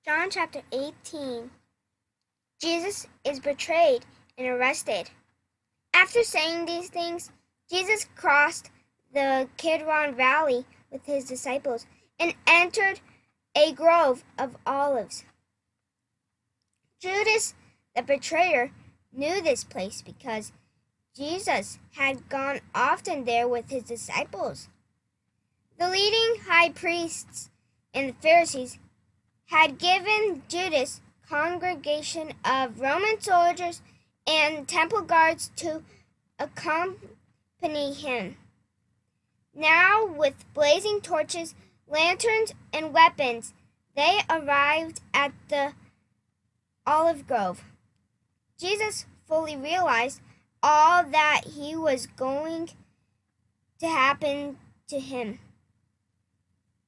John chapter 18. Jesus is betrayed and arrested. After saying these things, Jesus crossed the Kidron Valley with his disciples and entered a grove of olives. Judas, the betrayer, knew this place because Jesus had gone often there with his disciples. The leading high priests and the Pharisees had given Judas congregation of Roman soldiers and temple guards to accompany him. Now, with blazing torches, lanterns, and weapons, they arrived at the olive grove. Jesus fully realized all that he was going to happen to him.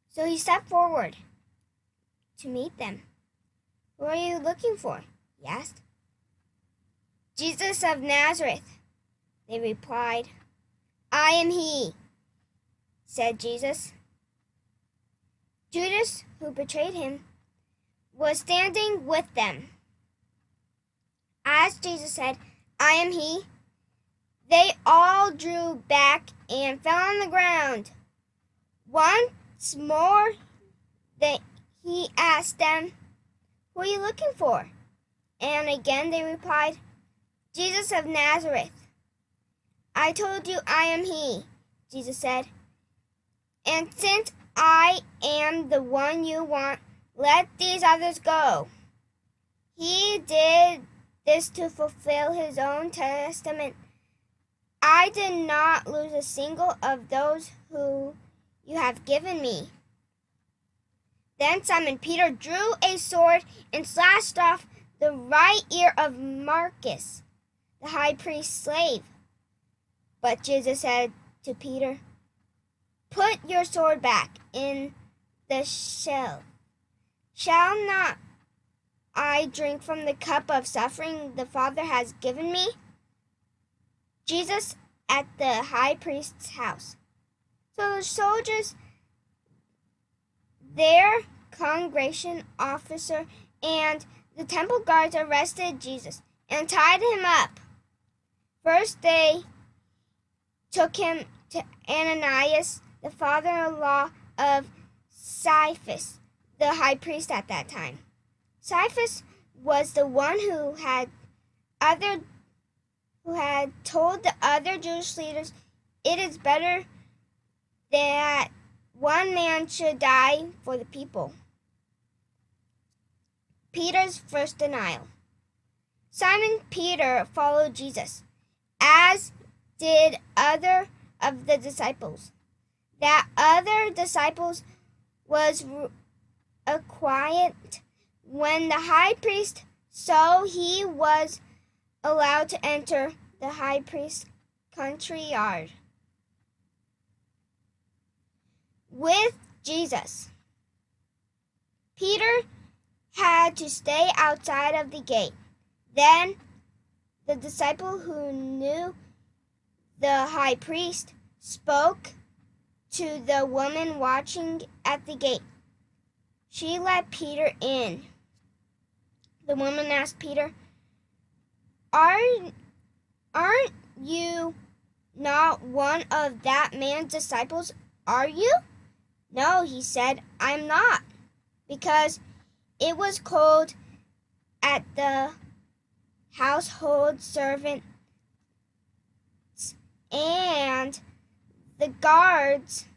So he stepped forward to meet them. "Who are you looking for?" he asked. "Jesus of Nazareth," they replied. "I am he," said Jesus. Judas, who betrayed him, was standing with them. As Jesus said, "I am he," they all drew back and fell on the ground. Once more, he asked them, "Who are you looking for?" And again they replied, "Jesus of Nazareth." "I told you I am he," Jesus said. "And since I am the one you want, let these others go." He did this to fulfill his own testament. "I did not lose a single of those who you have given me." Then Simon Peter drew a sword and slashed off the right ear of Malchus, the high priest's slave. But Jesus said to Peter, "Put your sword back in the sheath. Shall not I drink from the cup of suffering the Father has given me?" Jesus at the high priest's house. So the soldiers, their congregation officer, and the temple guards arrested Jesus and tied him up. First they took him to Ananias, the father-in-law of Caiaphas, the high priest at that time. Caiaphas was the one who had told the other Jewish leaders, "It is better that one man should die for the people." Peter's first denial. Simon Peter followed Jesus, as did other of the disciples. That other disciples was quiet when the high priest, so he was allowed to enter the high priest's country yard with Jesus. Peter had to stay outside of the gate. Then the disciple who knew the high priest spoke to the woman watching at the gate. She let Peter in. The woman asked Peter, Aren't you not one of that man's disciples, are you?" "No," he said, "I'm not," because it was cold at the household servants, and the guards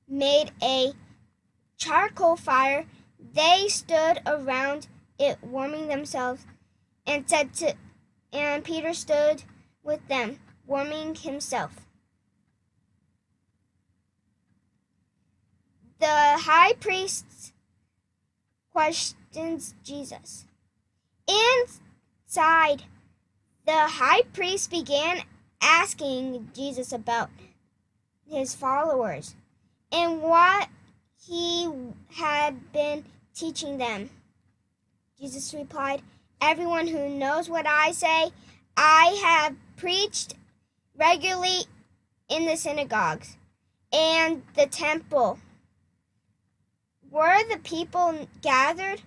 made a charcoal fire. They stood around it warming themselves, and Peter stood with them, warming himself. The high priest questions Jesus. Inside, the high priest began asking Jesus about his followers and what he had been teaching them. Jesus replied, "Everyone who knows what I say, I have preached regularly in the synagogues and the temple. Were the people gathered,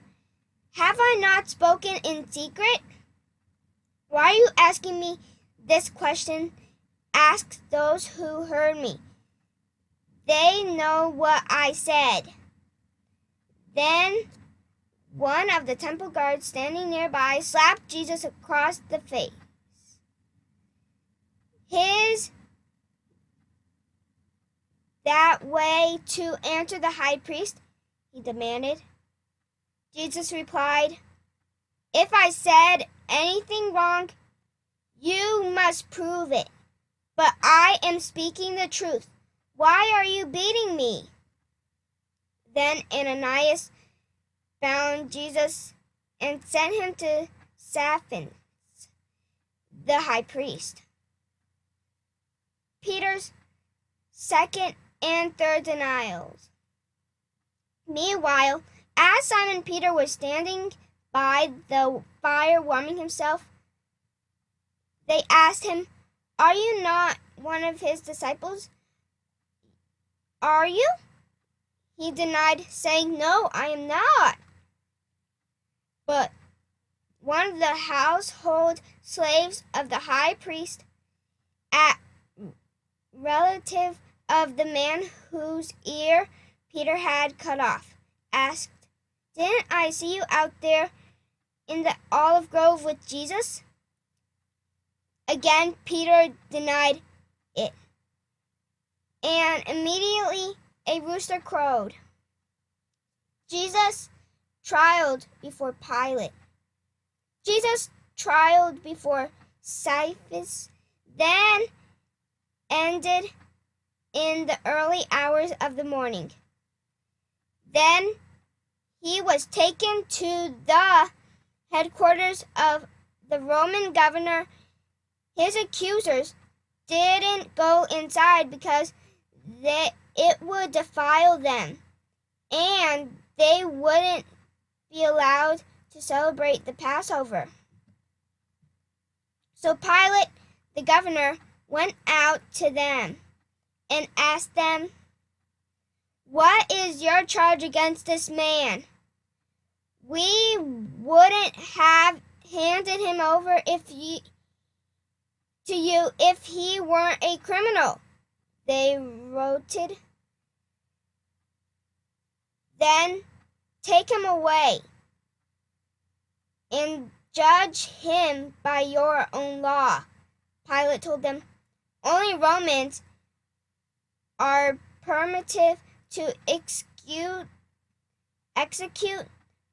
Have I not spoken in secret? Why are you asking me this question? Ask those who heard me. They know what I said. Then one of the temple guards standing nearby slapped Jesus across the face. Is that way to answer the high priest? He demanded. Jesus replied, If I said anything wrong, you must prove it. But I am speaking the truth. Why are you beating me? Then Ananias found Jesus and sent him to Caiaphas, the high priest. Peter's second and third denials. Meanwhile, as Simon Peter was standing by the fire warming himself, they asked him, Are you not one of his disciples? Are you? He denied, saying, No, I am not. But one of the household slaves of the high priest, a relative of the man whose ear Peter had cut off, asked, Didn't I see you out there in the olive grove with Jesus? Again, Peter denied it. And immediately a rooster crowed. Jesus trialed before Pilate. Jesus trialed before Caiaphas, then ended in the early hours of the morning. Then he was taken to the headquarters of the Roman governor. His accusers didn't go inside because it would defile them, and they wouldn't be allowed to celebrate the Passover. So Pilate, the governor, went out to them and asked them, What is your charge against this man? We wouldn't have handed him over to you if he weren't a criminal, they roared. Then take him away and judge him by your own law. Pilate told them, Only Romans are permitted to execute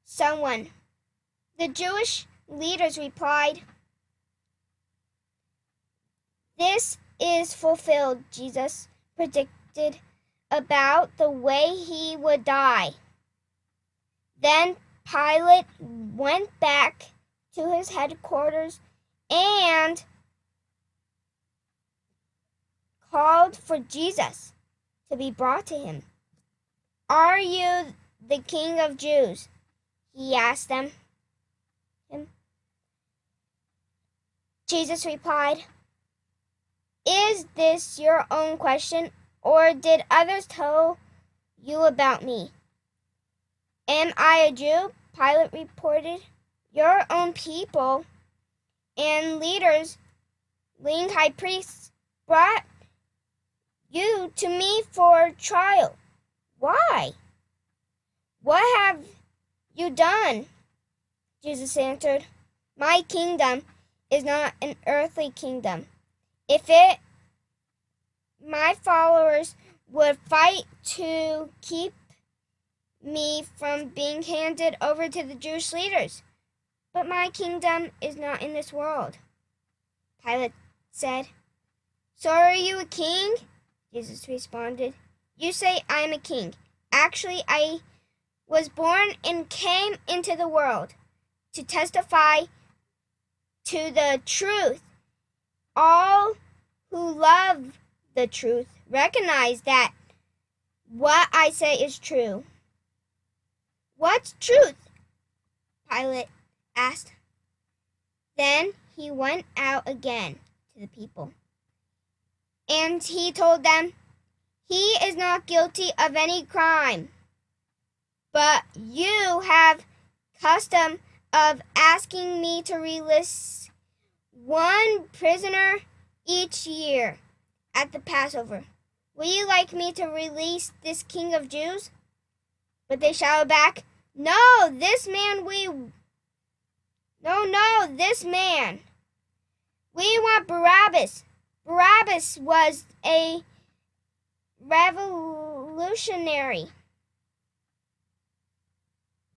someone. The Jewish leaders replied, This is fulfilled, Jesus predicted about the way he would die. Then Pilate went back to his headquarters and called for Jesus to be brought to him. Are you the King of Jews? He asked him. Jesus replied, Is this your own question, or did others tell you about me? Am I a Jew? Pilate reported. Your own people and leading high priests brought you to me for trial. Why? What have you done? Jesus answered, My kingdom is not an earthly kingdom. My followers would fight to keep me from being handed over to the Jewish leaders. But my kingdom is not in this world. Pilate said. So are you a king? Jesus responded. You say I am a king. Actually, I was born and came into the world to testify to the truth. All who love the truth recognize that what I say is true. What's truth? Pilate asked. Then he went out again to the people, and he told them, He is not guilty of any crime. But you have custom of asking me to release one prisoner each year at the Passover. Would you like me to release this King of Jews? But they shouted back, No, this man. We want Barabbas. Barabbas was a revolutionary.